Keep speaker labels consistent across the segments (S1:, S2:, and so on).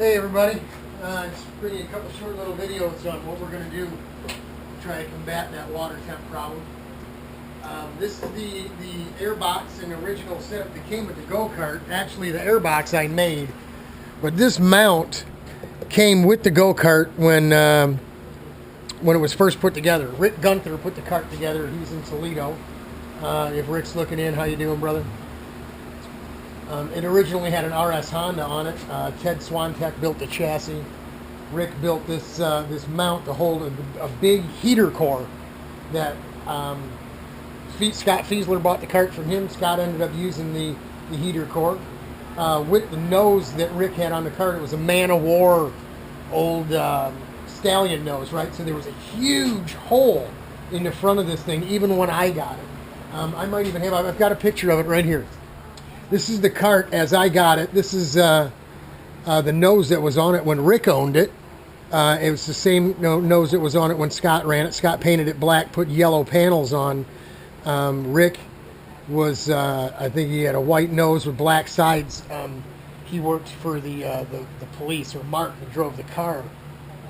S1: Hey everybody, just bringing a couple short little videos on what we're going to do to try to combat that water temp problem. This is the air box and original setup that came with the go-kart. Actually, the air box I made, but this mount came with the go-kart when it was first put together. Rick Gunther put the kart together. He's in Toledo. If Rick's looking in, how you doing, brother? It originally had an RS Honda on it. Ted Swantek built the chassis. Rick built this mount to hold a big heater core that Scott Fiesler bought the kart from him. Scott ended up using the heater core. With the nose that Rick had on the kart, it was a Man of War old stallion nose, right? So there was a huge hole in the front of this thing, even when I got it. I might even have, I've got a picture of it right here. This is the kart as I got it. This is the nose that was on it when Rick owned it. It was the same nose that was on it when Scott ran it. Scott painted it black, put yellow panels on. Rick was, I think he had a white nose with black sides. He worked for the police, or Mark, that drove the car,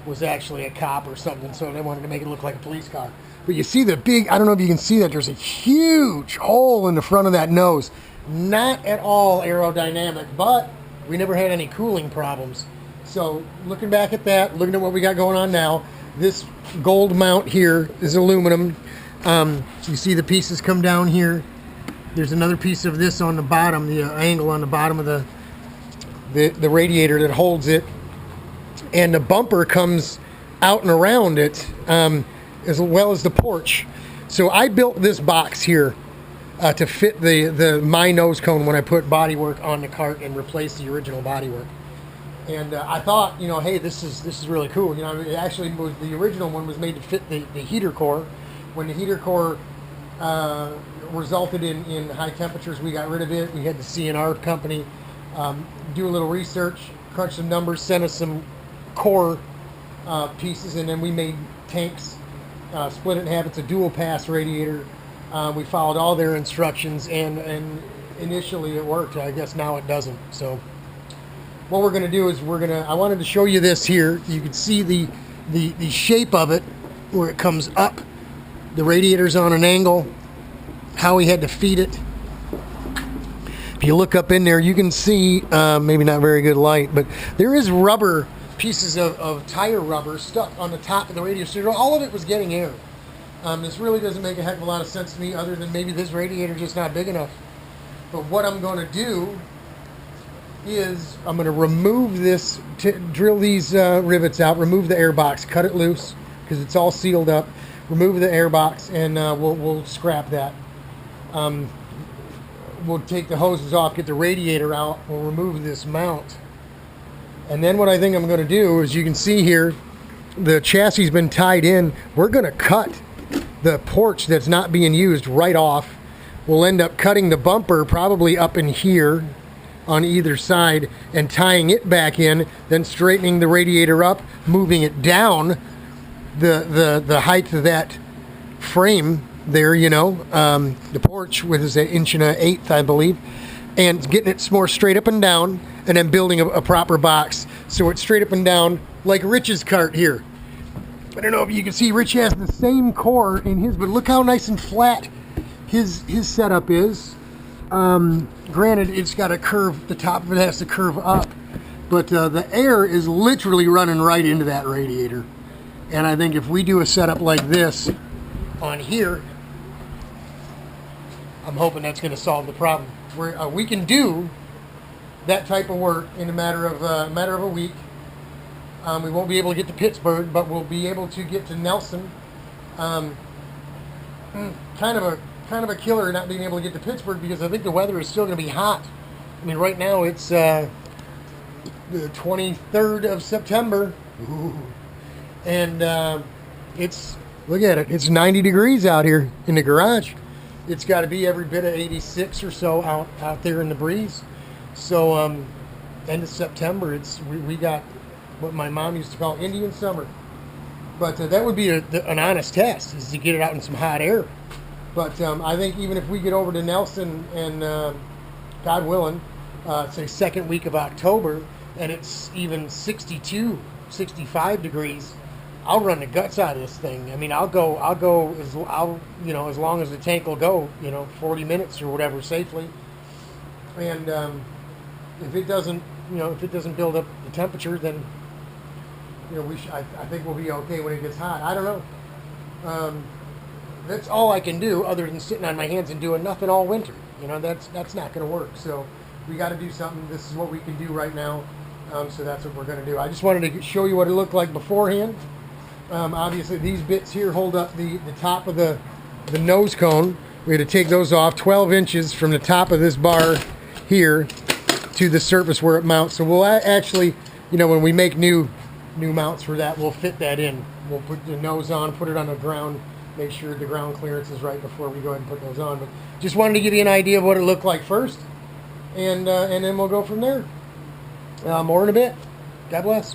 S1: was actually a cop or something, so they wanted to make it look like a police car. But you see the big, I don't know if you can see that, there's a huge hole in the front of that nose. Not at all aerodynamic, but we never had any cooling problems. So looking back at that, looking at what we got going on now, this gold mount here is aluminum. You see the pieces come down here. There's another piece of this on the bottom, the angle on the bottom of the radiator that holds it. And the bumper comes out and around it, as well as the porch. So I built this box here to fit my nose cone when I put bodywork on the kart and replace the original bodywork. And I thought, hey, this is really cool. It actually was, the original one was made to fit the heater core. When the heater core resulted in high temperatures, we got rid of it. We had the CNR company do a little research, crunch some numbers, send us some core pieces, and then we made tanks, split it in half. It's a dual pass radiator. We followed all their instructions, and initially it worked. I guess now it doesn't. So what we're going to do is I wanted to show you this here. You can see the shape of it, where it comes up. The radiator's on an angle, how we had to feed it. If you look up in there, you can see, maybe not very good light, but there is rubber, pieces of tire rubber stuck on the top of the radiator. So all of it was getting air. This really doesn't make a heck of a lot of sense to me, other than maybe this radiator just not big enough. But what I'm going to do is I'm going to remove this, drill these rivets out, remove the air box, cut it loose because it's all sealed up, remove the air box, and we'll scrap that. We'll take the hoses off, get the radiator out, we'll remove this mount. And then what I think I'm going to do is, you can see here, the chassis has been tied in. We're going to cut the porch that's not being used right off. We'll end up cutting the bumper probably up in here on either side and tying it back in, then straightening the radiator up, moving it down the height of that frame there, the porch with is 1.1 inch, I believe, and getting it more straight up and down, and then building a proper box so it's straight up and down like Rich's kart here. I don't know if you can see, Rich has the same core in his, but look how nice and flat his setup is. Granted, it's got a curve, the top of it has to curve up, but the air is literally running right into that radiator. And I think if we do a setup like this on here, I'm hoping that's going to solve the problem. We can do that type of work in a matter of a week. We won't be able to get to Pittsburgh, but we'll be able to get to Nelson. Kind of a killer not being able to get to Pittsburgh, because I think the weather is still going to be hot. I mean, right now it's the 23rd of September. Ooh. And look at it, it's 90 degrees out here in the garage. It's got to be every bit of 86 or so out there in the breeze. So end of September, we got what my mom used to call Indian summer. But that would be an honest test, is to get it out in some hot air. But I think even if we get over to Nelson and God willing, say second week of October, and it's even 62, 65 degrees, I'll run the guts out of this thing. I mean, I'll go as as long as the tank will go, 40 minutes or whatever safely. And if it doesn't, build up the temperature, then I think we'll be okay when it gets hot. I don't know. That's all I can do other than sitting on my hands and doing nothing all winter. That's not going to work. So we got to do something. This is what we can do right now. So that's what we're going to do. I just wanted to show you what it looked like beforehand. Obviously, these bits here hold up the top of the nose cone. We had to take those off 12 inches from the top of this bar here to the surface where it mounts. So we'll actually, when we make new mounts for that, we'll fit that in. We'll put the nose on, put it on the ground, make sure the ground clearance is right before we go ahead and put those on. But just wanted to give you an idea of what it looked like first, and then we'll go from there. More in a bit. God bless.